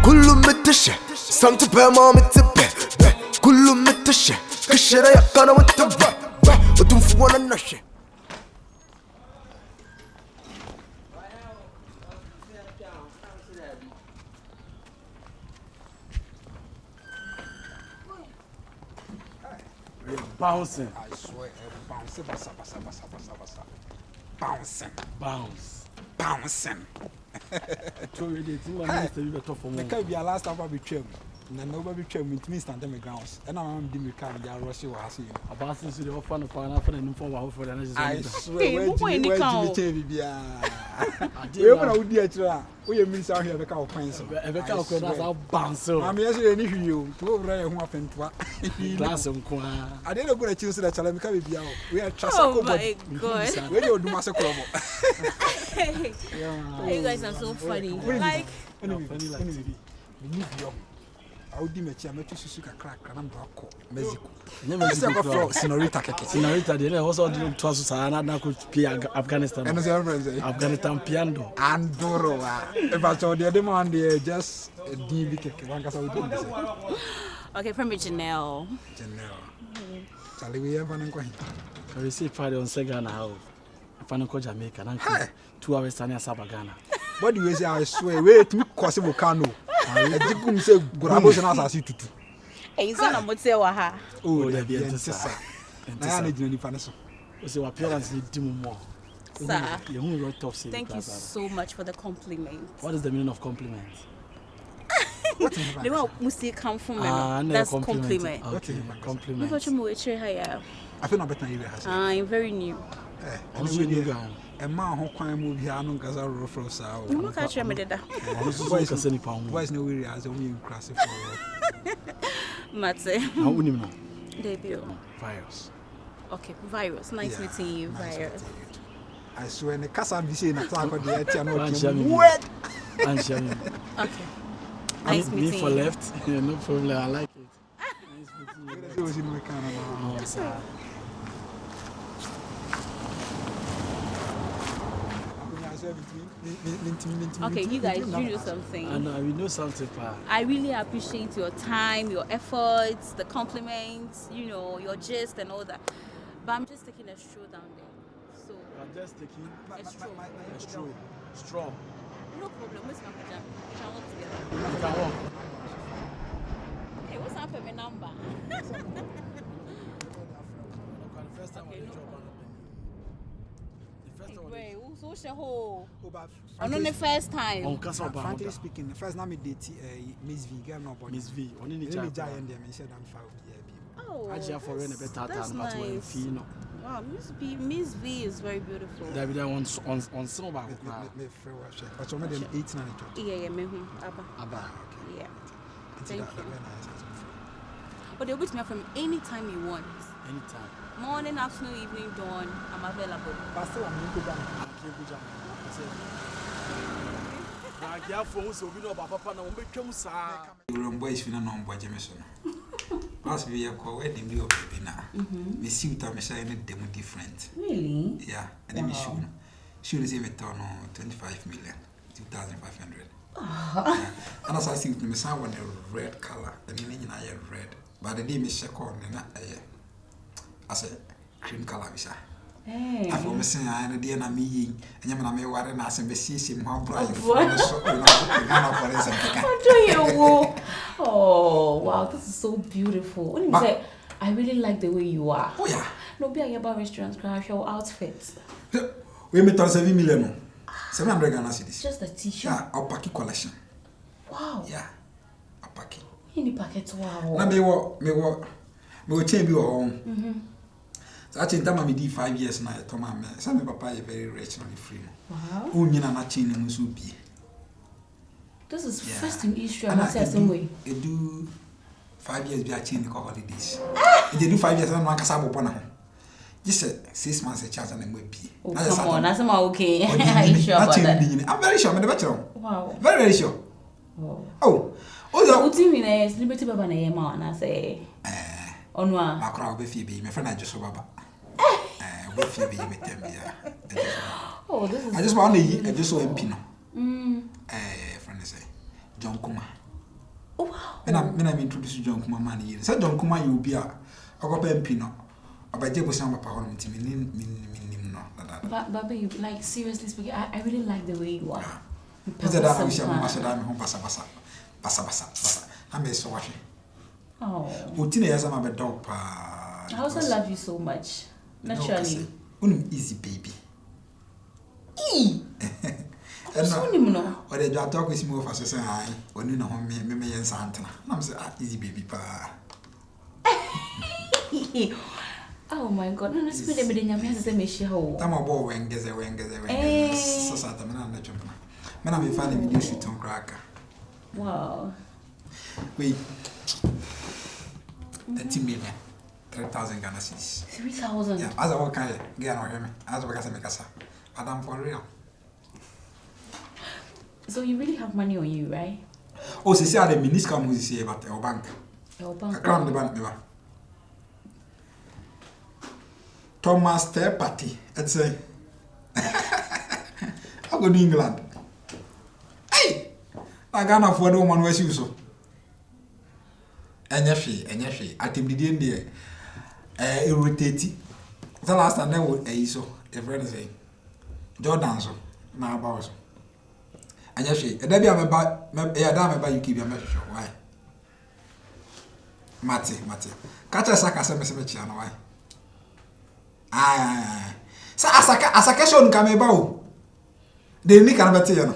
كله متشة سنت بما متبه كله متشة كشرة يقنا وتبه وتنفونا النشة Bouncing. I swear, bouncing, bouncing. Bouncing. So you did the top for me. The can't be a last time I be trim. And nobody trim with me stand on the grounds. And I'm doing the car, they are rushing or see. About since you offer the final for the new form for the I swear, where did you be? I would be a we are missing out here the cow points. Every cow could have bounced. I'm yesterday, you to over who happened to glass of qua. I didn't go to choose that Chalam can be out. We are trust. Oh my god. Where you do Master Cromo? You guys are so funny. Like, funny like TV. I would deem a chair, make you suka crack, and I'm black. Mexico. Never Senorita Keke. Senorita, they also do to us. I could play Afghanistan. And Afghanistan piano. Andorra. If I told you, demand just a DV Keke. One case I would do. okay, from Janelle. Janelle. Shall we have an inquiry? I received Friday on Segana House. If I go Jamaica, and 2 hours Tanya Sabagana. What do you say? I swear, wait to cross a canoe. I didn't say Grabos and us as you to. He's on a Motsewaha. Oh, there be a I need any fancy. So appearance need more. Sir, Sir, thank you so much for the compliment. What is the meaning of compliments? They want Musi come from that's compliment. Okay, compliment. I feel no better here. I'm very new. A man who can move here and Gaza from South. You look at your medida. Boys no way as only in class for Matze. How would you know? Debut. Virus. Okay, virus. Nice meeting you, virus. I swear, in the Casa be saying a clock of the what? Okay. Nice meeting you. For left, no problem. I like it. Nice meeting you. Oh, sir. Okay, you guys, you know something. I know, we know something, Pa. I really appreciate your time, your efforts, the compliments, you know, your gist and all that. But I'm just taking a stroll down there. So I'm just taking a stroll. Straw. No problem. Where's my pajama? We can walk together. You can walk. Hey, what's up with my number? First time okay, on the job. Wait, who's your whole? On the first time. Frankly speaking, the first time I date Miss V, girl, nobody. Miss V, only the giant them and said I'm 5 years. Oh, that's nice. Wow, Miss V is very beautiful. That be on some about but some of them 18 and yeah, me Abba. Yeah. Thank you. But they'll beat me from any time you want. Anytime. Morning, afternoon, evening, dawn, I'm available. Pastor, I'm going to go down. Boys, we don't know what Jameson. Last year, I wedding you baby now. We see what I'm saying, them different. Really? Yeah, and then she receive a ton of 25 million, 2,500. And as I see, we saw one a red color, and then I red. But the name is Shakon, and as a cream color, we say. Hey. I was saying, I had a DNA me, and you may wear an ass and be seeing how bright oh, wow, this is so beautiful. What do you say? I really like the way you are. Oh, yeah. No, be a restaurant, crash your outfits. We met on 7 million. 700 Ghana cedis. Just a t-shirt. Yeah, our packet collection. Wow. Yeah, a packet. In the packet, wow. Now, me change your home. So I think I did 5 years now. I told my man, some papa is very rich and free. Wow. Who mean I'm not changing Musubi? This is first in Israel. I'm not the same way. They do 5 years. We are changing the holidays. They do 5 years. I'm not casable upon them. Just 6 months a chance and then we'll be. Oh, come on, that's not okay. Are you sure about that? I'm very sure. I'm the better. Wow. Very, very sure. Oh. What do you mean? Is Liberty Baba na yema? And I say, Onwa. My crowd be Phoebe. My friend I just saw Baba. Be Phoebe me tell me. Oh, this is. I just want to. I just saw him Pino. Friend say, John Kuma. Oh, wow. And I'm introduced John Kuma man. Said John Kuma, you be a pino. About Jabo Samba Power, but babe, like seriously speaking, I really like the way you are. Is that we shall Masadam home basa. I may so watching. Oh. Utina as I'm a dog pa. I also love you so much. Naturally. Easy baby. No. Or the talk with me for say I when you know me and Santa. I'm say easy baby pa. Oh my God! No, let's put them in your hands and make sure. I'm a boy when gets away. So Santa, man, I'm finding video shoot on cracker. Wow. Wait. 30 million. 3,000 Ghana cedis. 3,000. Yeah, as I walk out, get on him. As I make us. Adam for real. So you really have money on you, right? Oh, she said the minister was here about our bank. Your bank. I crown the bank never. Thomas Fair Party. Let's say. I go to England. Hey! I can't afford the woman where you so. And yes, I think the day irritated. The last time I was so a friend say Jordan so now about and yes, and then I'm about you keep your message. Why? Mate. Catch a sack as a message and why? Aye. So as a question come about. They make an abattoir.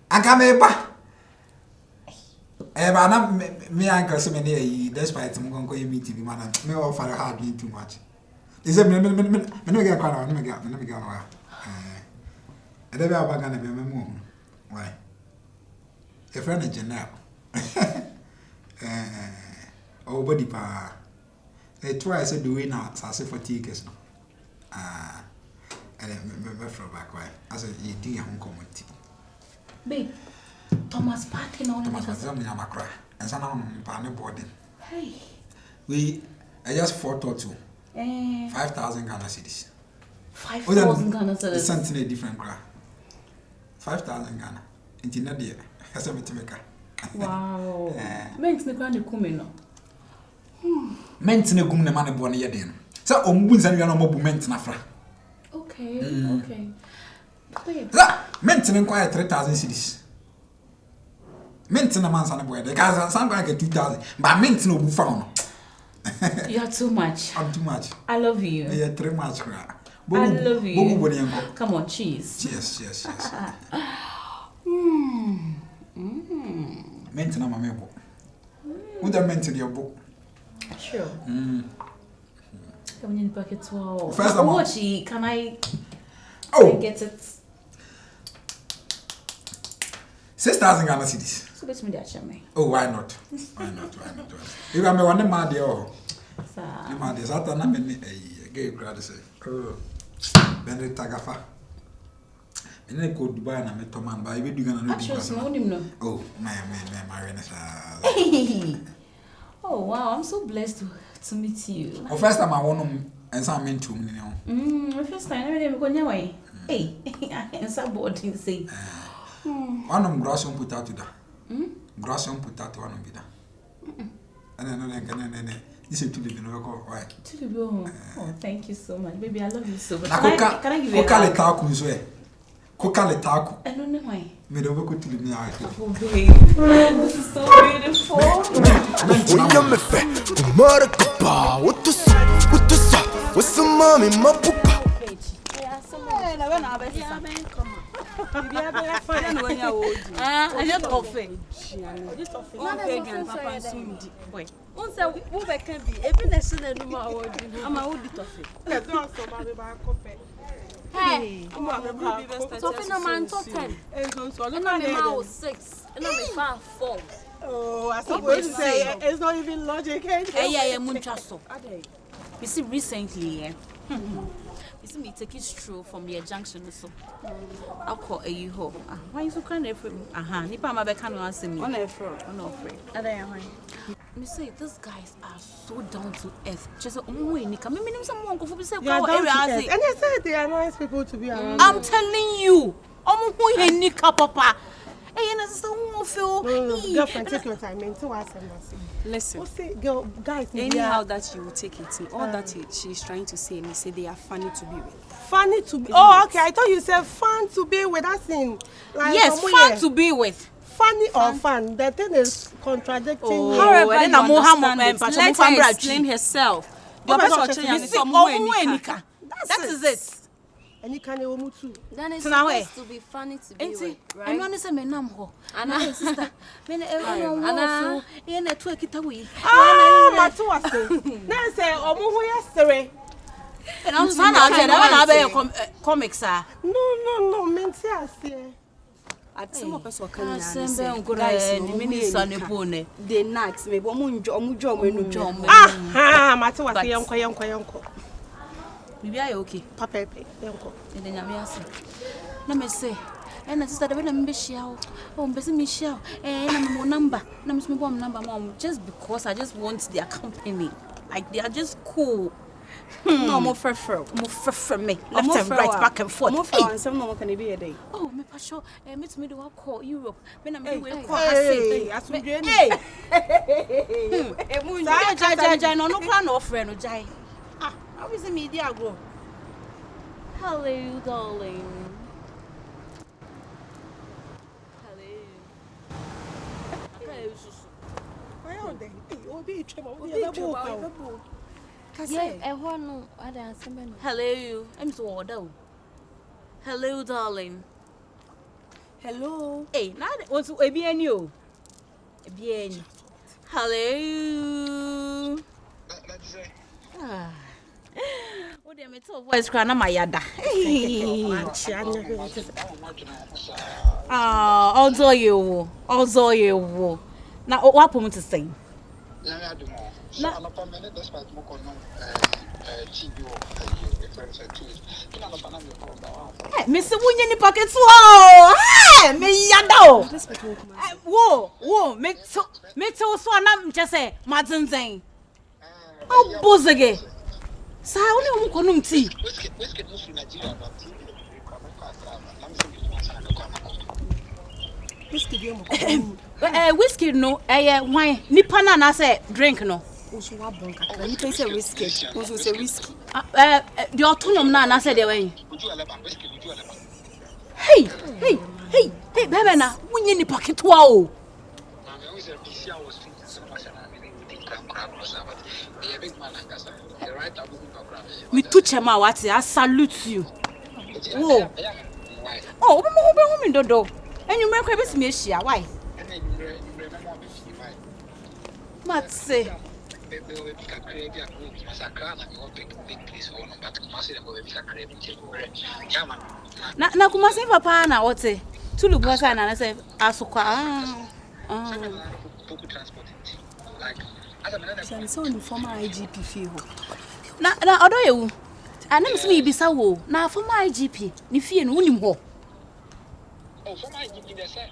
I come back. But me uncle so many despite I'm going to meet you, man. Me offer hard me too much. Is it me no get crowd, me get. And then I'm going to be my mom. Why? A friend of Janelle. Oh, body pa. Twice I do it now, so I say for tickets. And then from back why? As a you home community. Babe, Thomas Party on the cry. And some on boarding. Hey. I just 4,2. 5,000 Ghana cedis. 5,000 Ghana cedis. It's something a different cry. 5,000 Ghana. Internet dear. Has a maker. Wow. Makes me kind of come Mentine gum ne man born ye den. So ombun san wi na mo bu mentine afra. Okay. Babe. Mentine kwa 3,000 cedis. Mentine man san boy de ka san kwa 2,000. But mentine obu fa no. You are too much. I'm too much. I love you. Yeah, too much cra. I love you. Bogu boni enko. Come on, cheese. Yes. Mentine mama ebo. Wonder mentine your book. Sure. Come in bucket 12. First of all, can I get it? 6,000 Ghana cedis. So bet me that chame. Oh, why not? If I'm one man there, the man is out and I'm in a gay crowd. Say, oh, Benny Tagafa. And then go Dubai and I met Tom and by we do gonna know. Oh, my Oh wow, I'm so blessed to meet you. The first time I want him and some men to me now. The first time I never go near way. Hey, and some boarding say. One of grass on potato da. Grass on potato one of them. And then this is to the why? To the bone. Oh, thank you so much. Baby, I love you so much. Can I give you a taco as well? Kokale taco. I don't know why. Me don't go to the night. Oh, babe. This is so beautiful. What's the mommy, my pupa? I just coffee. This coffee. One say we can be. Every national number I'm a old toffee. Let's go so my coffee. Hey, toffee no man top 10. And I'm 6. And I'm 4. Oh, I suppose say it's not even logic. Yeah, munchaso. You see, recently, you see me take it through from the junction, so I'll call a you. Why is so kind of Nipa Mabeka no answer me. Unafraid. Me say these guys are so down to earth. Just Nika. Me someone go for say and they say they are nice people to be around. I'm telling you, Nika Papa. Hey, and it's so feel. Girlfriend, take your time. Listen. Girl, guys, Anyhow that you will take it, all that she's trying to say, and you say they are funny to be with. Funny to be. Oh, okay. I thought you said fun to be with. That's in. Like, Yes, fun to be with. Funny or fun? The thing is contradicting. Oh, However, and you then understand it, but let her explain herself. That is it. And you can too. Then it's So now supposed to be funny to be with, right? And one say me nam ho. Ana sister. Me Ana. e na to ekita we. Ah, matu ase. Na say omo ho yesere. And on sana say na be comics ah. No, menti ase. At some of us can Guys, ni minister ne pone. the next maybe omu Ah, matu ase yonko. Bibi aye okay. Papa yonko. E de nyame ase. Na me say and sister, when I'm Bishia, oh, Bessie Michelle, and I'm number, and I'm bomb number, mom, just because I just want their company. Like they are just cool. No more for Me, left and right, back and forth. More for and some more can be a day. Oh, me passion, and meet me to call Europe. When I'm away, Hey, no plan of friend or Jai. Ah, how is the media grow? Hello, darling. Hello, I'm so old. Hello, darling. Hello. Hey, now what's a bien you? A bien. Hello. Ah. Oh, dear, me too. Voice crying on my yada. Ah, although you. Now, what happened to say? Mr. Winnie Pockets, whoa! Me yado! Whoa, me too, so I'm just say, Martin Zane. Oh, Bozage. So, I don't know tea. Whiskey, no, wine, Nipana, I say, drink no. Also, what bonka? You pay a whiskey. Also, a whiskey. The autonomous man, I said, hey, baby, now, when you pocket wow. Me touch him out, I salute you. Whoa. Oh, woman, do. And you make a miss me, why? Matse. Na kumasi papa na wote tulu bwasa na say asukwa so the former IGP fee na odo yewu ana me se bisa wo na former IGP ni fie no unim ho former IGP dey say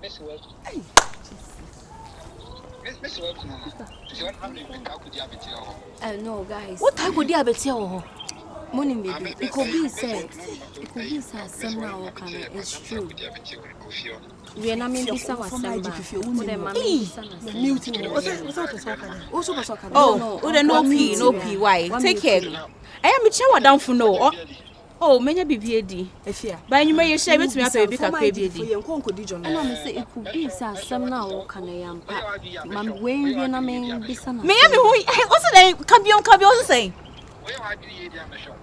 Miss Welcome. Miss Welcome. You want to have No, guys. What type of diabetes ho? Morning, baby. It could be said. Somehow, it's true. We are not mean to say what's Oh, no P. Why? Take care. I am a shower down for no. Oh, many BBD. If you buy you may share with me after a big baby. And I say it could be somehow can I am. Mam, when you are mean, be some. May I be what's the name? Cabio say.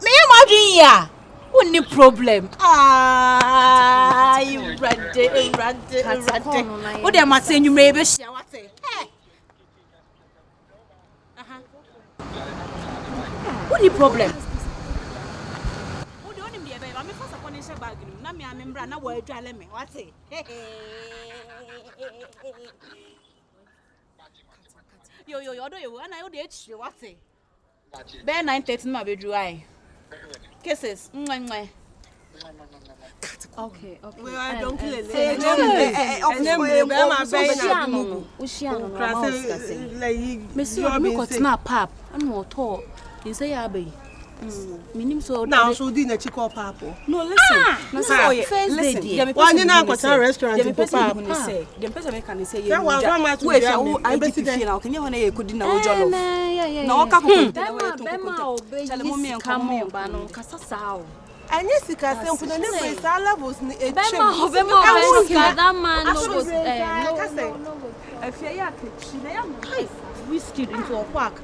May I what the problem? Ah, you rather. What am I saying? You may be shower. What the problem? Na wo adwale me wate yo odo yo ana yo de echi wate be 9:30 ma be dru ai kisses nwa okay we are don't kill it me see you got na pap and mo to in say ya be Minim so Now so di na chiko papo. No, listen. first day there. One in a restaurant The in person papa. who say, the person can say, That one grandma to wait, be I be feel now. Can you want to could dinner with John? No, I can't. Bema come on, bano kasasao. And yes, you can say for the name is all levels in a Bema that man no. If you are whiskey into a park.